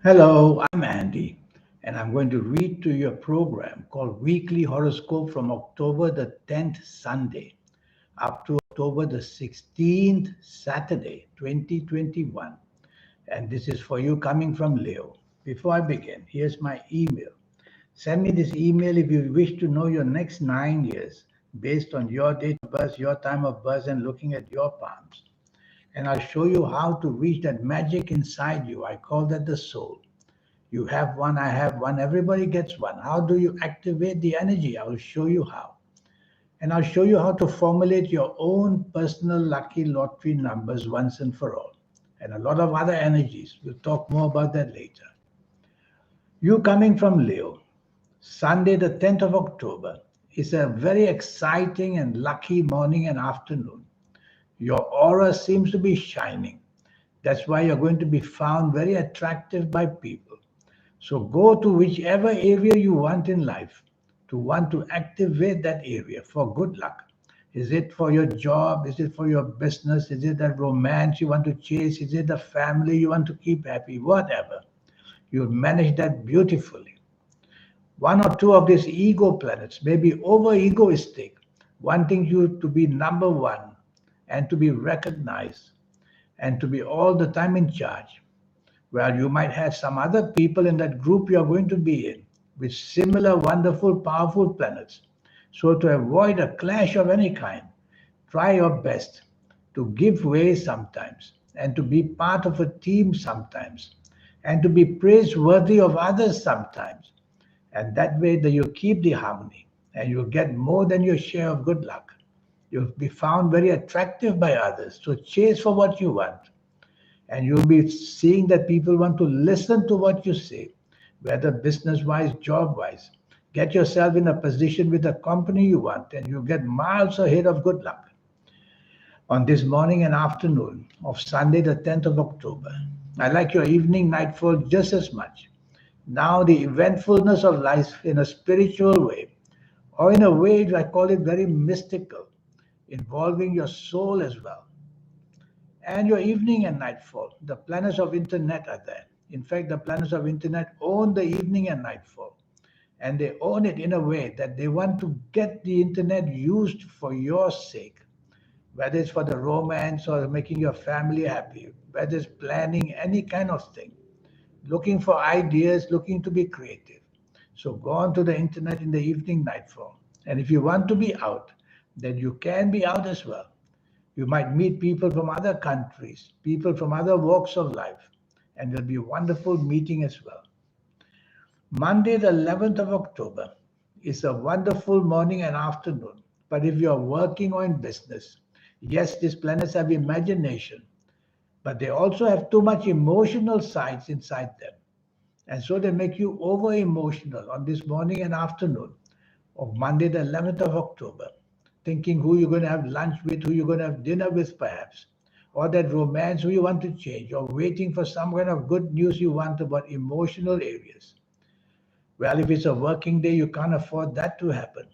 Hello, I'm Andy, and I'm going to read to you a program called Weekly Horoscope from October the 10th Sunday up to October the 16th Saturday 2021. And this is for you coming from Leo. Before I begin, here's my email. Send me this email if you wish to know your next 9 years based on your date of birth, your time of birth, and looking at your palms. And I'll show you how to reach that magic inside you. I call that the soul. You have one, I have one, everybody gets one. How do you activate the energy? I will show you how. And I'll show you how to formulate your own personal lucky lottery numbers once and for all. And a lot of other energies. We'll talk more about that later. You coming from Leo, Sunday, the 10th of October, is a very exciting and lucky morning and afternoon. Your aura seems to be shining. That's why you're going to be found very attractive by people. So go to whichever area you want in life to want to activate that area for good luck. Is it for your job? Is it for your business? Is it that romance you want to chase? Is it the family you want to keep happy? Whatever. You manage that beautifully. One or two of these ego planets may be over egoistic, wanting you to be number one and to be recognized and to be all the time in charge. Well, you might have some other people in that group you're going to be in with similar wonderful, powerful planets. So, to avoid a clash of any kind, try your best to give way sometimes and to be part of a team sometimes and to be praiseworthy of others sometimes. And that way, that you keep the harmony and you'll get more than your share of good luck. You'll be found very attractive by others. So, chase for what you want and you'll be seeing that people want to listen to what you say, whether business wise, job wise. Get yourself in a position with the company you want, and you get miles ahead of good luck on this morning and afternoon of Sunday, the 10th of October. I like your evening nightfall just as much. Now, the eventfulness of life in a spiritual way, or in a way, I call it very mystical, involving your soul as well. And your evening and nightfall. The planets of internet are there. In fact, the planets of internet own the evening and nightfall. And they own it in a way that they want to get the internet used for your sake, whether it's for the romance or making your family happy, whether it's planning any kind of thing, looking for ideas, looking to be creative. So go on to the internet in the evening nightfall. And if you want to be out, then you can be out as well. You might meet people from other countries, people from other walks of life, and it'll be a wonderful meeting as well. Monday, the 11th of October, is a wonderful morning and afternoon. But if you're working or in business, yes, these planets have imagination, but they also have too much emotional sides inside them. And so they make you over emotional on this morning and afternoon of Monday, the 11th of October, thinking who you're going to have lunch with, who you're going to have dinner with, perhaps, or that romance who you want to change, or waiting for some kind of good news you want about emotional areas. Well, if it's a working day, you can't afford that to happen.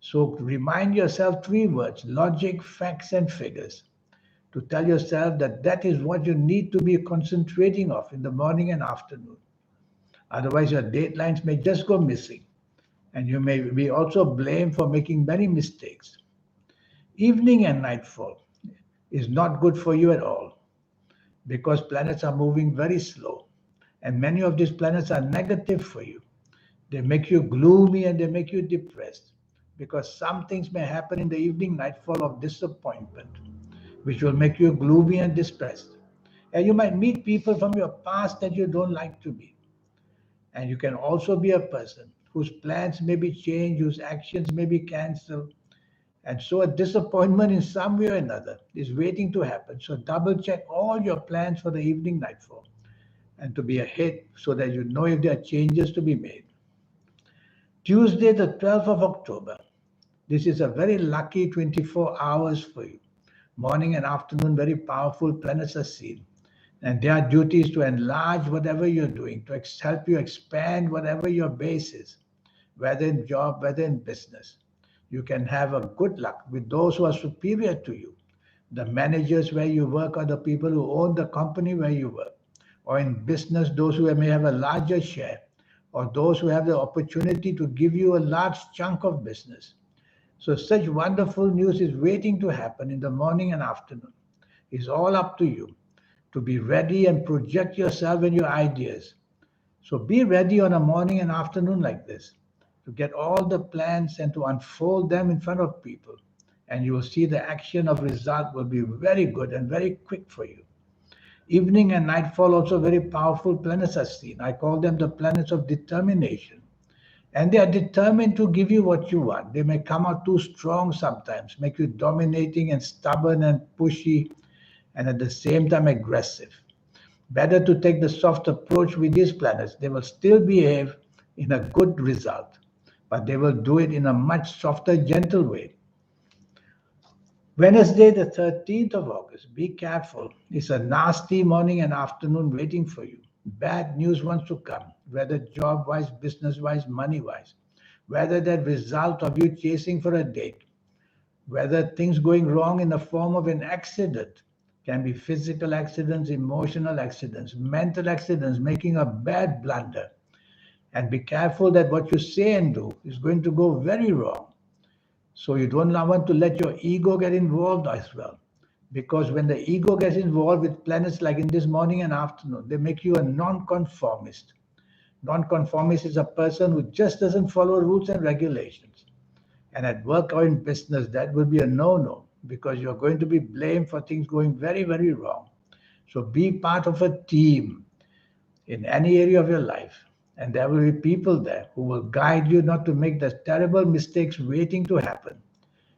So remind yourself three words: logic, facts, and figures, to tell yourself that that is what you need to be concentrating of in the morning and afternoon. Otherwise, your deadlines may just go missing and you may be also blamed for making many mistakes. Evening and nightfall is not good for you at all because planets are moving very slow. And many of these planets are negative for you. They make you gloomy and they make you depressed because some things may happen in the evening nightfall of disappointment, which will make you gloomy and depressed. And you might meet people from your past that you don't like to be. And you can also be a person whose plans may be changed, whose actions may be cancelled. And so a disappointment in some way or another is waiting to happen. So double check all your plans for the evening nightfall and to be ahead so that you know if there are changes to be made. Tuesday, the 12th of October. This is a very lucky 24 hours for you. Morning and afternoon, very powerful planets are seen. And their duty is to enlarge whatever you're doing, to help you expand whatever your base is, whether in job, whether in business. You can have a good luck with those who are superior to you, the managers where you work or the people who own the company where you work. or in business, those who may have a larger share, or those who have the opportunity to give you a large chunk of business. So such wonderful news is waiting to happen in the morning and afternoon. It's all up to you to be ready and project yourself and your ideas. So be ready on a morning and afternoon like this to get all the plans and to unfold them in front of people. And you will see the action of result will be very good and very quick for you. Evening and nightfall also very powerful planets are seen. I call them the planets of determination. And they are determined to give you what you want. They may come out too strong sometimes, make you dominating and stubborn and pushy, and at the same time aggressive. Better to take the soft approach with these planets. They will still behave in a good result, but they will do it in a much softer, gentle way. Wednesday, the 13th of August, be careful. It's a nasty morning and afternoon waiting for you. Bad news wants to come, whether job wise, business wise, money wise, whether that result of you chasing for a date, whether things going wrong in the form of an accident, can be physical accidents, emotional accidents, mental accidents, making a bad blunder. And be careful that what you say and do is going to go very wrong. So you don't want to let your ego get involved as well. Because when the ego gets involved with planets like in this morning and afternoon, they make you a non-conformist. Non-conformist is a person who just doesn't follow rules and regulations. And at work or in business, that will be a no-no because you're going to be blamed for things going very, very wrong. So be part of a team in any area of your life. And there will be people there who will guide you not to make the terrible mistakes waiting to happen.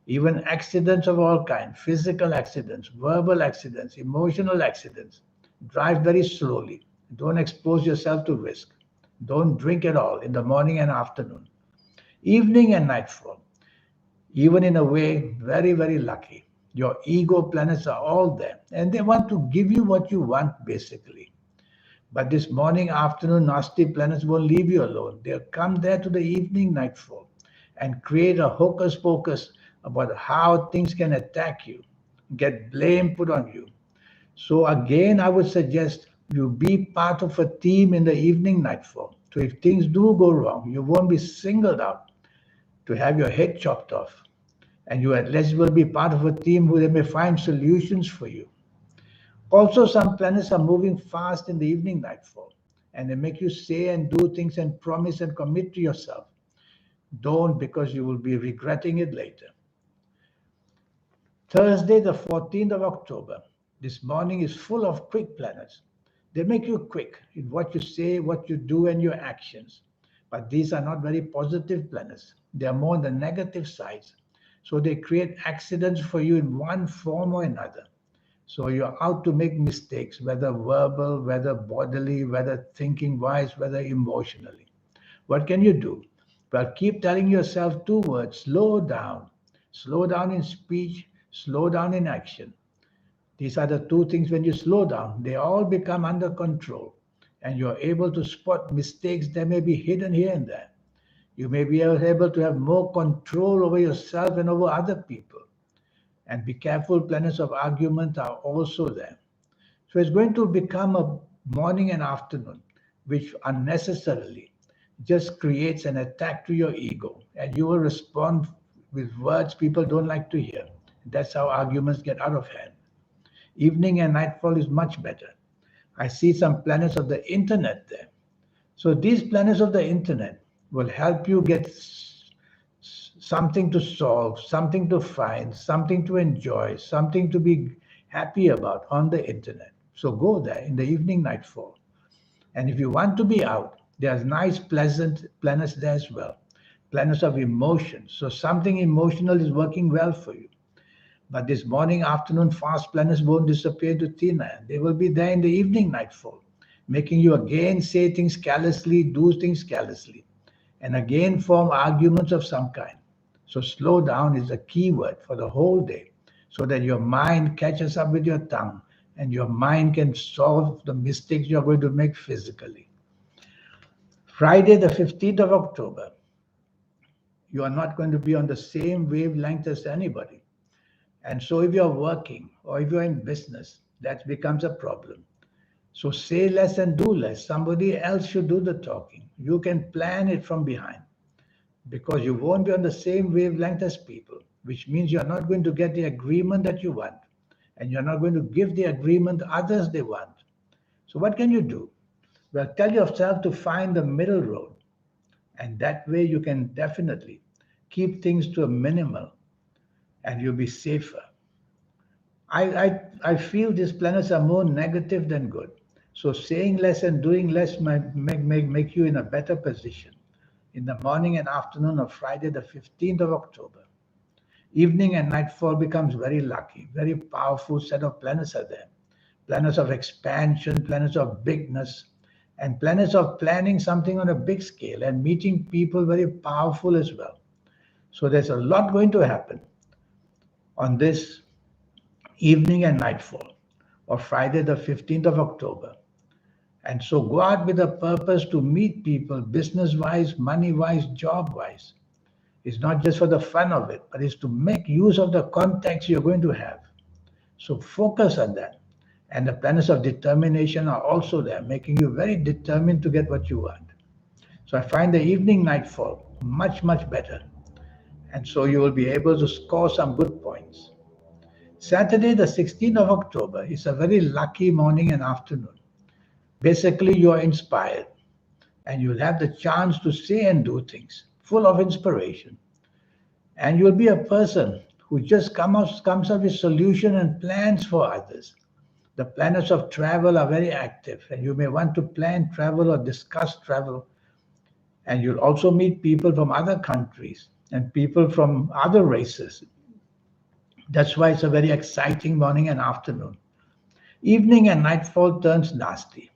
Even accidents of all kinds, physical accidents, verbal accidents, emotional accidents. Drive very slowly. Don't expose yourself to risk. Don't drink at all in the morning and afternoon. Evening and nightfall. Even in a way, very, very lucky. Your ego planets are all there and they want to give you what you want basically. But this morning, afternoon, nasty planets won't leave you alone. They'll come there to the evening nightfall and create a hocus pocus about how things can attack you, get blame put on you. So again, I would suggest you be part of a team in the evening nightfall. So if things do go wrong, you won't be singled out to have your head chopped off. And you at least will be part of a team who they may find solutions for you. Also, some planets are moving fast in the evening nightfall, and they make you say and do things and promise and commit to yourself. Don't, because you will be regretting it later. Thursday, the 14th of October. This morning is full of quick planets. They make you quick in what you say, what you do, and your actions. But these are not very positive planets. They are more on the negative sides. So they create accidents for you in one form or another. So you're out to make mistakes, whether verbal, whether bodily, whether thinking-wise, whether emotionally. What can you do? Well, keep telling yourself two words: slow down. Slow down in speech, slow down in action. These are the two things when you slow down, they all become under control. And you're able to spot mistakes that may be hidden here and there. You may be able to have more control over yourself and over other people. And be careful, planets of argument are also there. So it's going to become a morning and afternoon, which unnecessarily just creates an attack to your ego. And you will respond with words people don't like to hear. That's how arguments get out of hand. Evening and nightfall is much better. I see some planets of the internet there. So these planets of the internet will help you get something to solve, something to find, something to enjoy, something to be happy about on the internet. So go there in the evening nightfall. And if you want to be out, there's nice, pleasant planets there as well. Planets of emotion. So something emotional is working well for you. But this morning, afternoon, fast planets won't disappear into thin air. They will be there in the evening nightfall, making you again say things carelessly, do things carelessly, and again form arguments of some kind. So slow down is a key word for the whole day, so that your mind catches up with your tongue and your mind can solve the mistakes you're going to make physically. Friday, the 15th of October, you are not going to be on the same wavelength as anybody. And so if you're working or if you're in business, that becomes a problem. So say less and do less. Somebody else should do the talking. You can plan it from behind because you won't be on the same wavelength as people, which means you're not going to get the agreement that you want. And you're not going to give the agreement others they want. So what can you do? Well, tell yourself to find the middle road. And that way you can definitely keep things to a minimal and you'll be safer. I feel these planets are more negative than good. So saying less and doing less might make you in a better position in the morning and afternoon of Friday, the 15th of October. Evening and nightfall becomes very lucky. Very powerful set of planets are there. Planets of expansion, planets of bigness, and planets of planning something on a big scale and meeting people very powerful as well. So there's a lot going to happen on this evening and nightfall of Friday, the 15th of October. And so go out with a purpose to meet people business wise, money wise, job wise. It's not just for the fun of it, but it's to make use of the contacts you're going to have. So focus on that. And the planets of determination are also there, making you very determined to get what you want. So I find the evening nightfall much, much better. And so you will be able to score some good points. Saturday, the 16th of October, is a very lucky morning and afternoon. Basically, you are inspired and you'll have the chance to say and do things full of inspiration. And you'll be a person who just comes up with solutions and plans for others. The planets of travel are very active, and you may want to plan travel or discuss travel. And you'll also meet people from other countries and people from other races. That's why it's a very exciting morning and afternoon. Evening and nightfall turns nasty.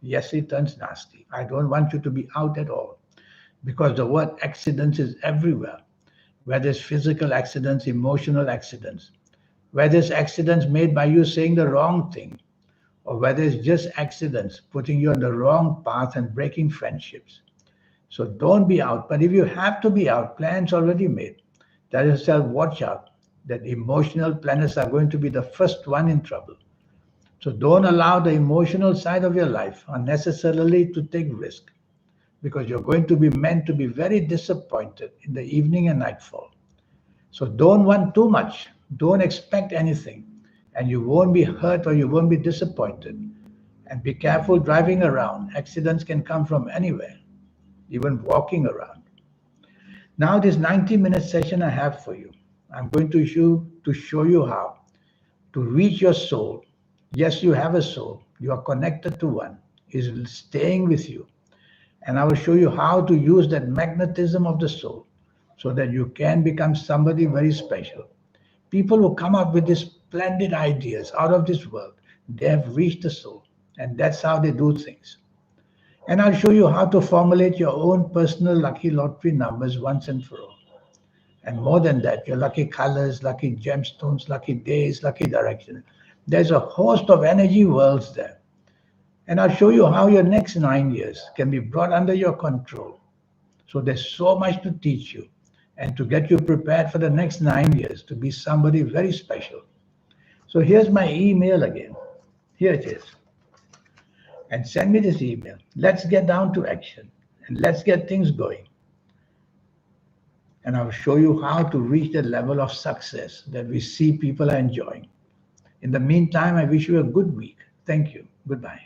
Yes, it turns nasty. I don't want you to be out at all because the word accidents is everywhere. Whether it's physical accidents, emotional accidents, whether it's accidents made by you saying the wrong thing, or whether it's just accidents putting you on the wrong path and breaking friendships. So don't be out. But if you have to be out, plans already made. Tell yourself, watch out, that emotional planets are going to be the first one in trouble. So don't allow the emotional side of your life unnecessarily to take risk because you're going to be meant to be very disappointed in the evening and nightfall. So don't want too much. Don't expect anything. And you won't be hurt or you won't be disappointed. And be careful driving around. Accidents can come from anywhere, even walking around. Now this 90-minute session I have for you, I'm going to show you how to reach your soul. Yes, you have a soul. You are connected to one. It's staying with you. And I will show you how to use that magnetism of the soul so that you can become somebody very special. People who come up with these splendid ideas out of this world, they have reached the soul. And that's how they do things. And I'll show you how to formulate your own personal lucky lottery numbers once and for all. And more than that, your lucky colors, lucky gemstones, lucky days, lucky direction. There's a host of energy worlds there. And I'll show you how your next 9 years can be brought under your control. So there's so much to teach you and to get you prepared for the next 9 years to be somebody very special. So here's my email again. Here it is. And send me this email. Let's get down to action and let's get things going. And I'll show you how to reach the level of success that we see people are enjoying. In the meantime, I wish you a good week. Thank you. Goodbye.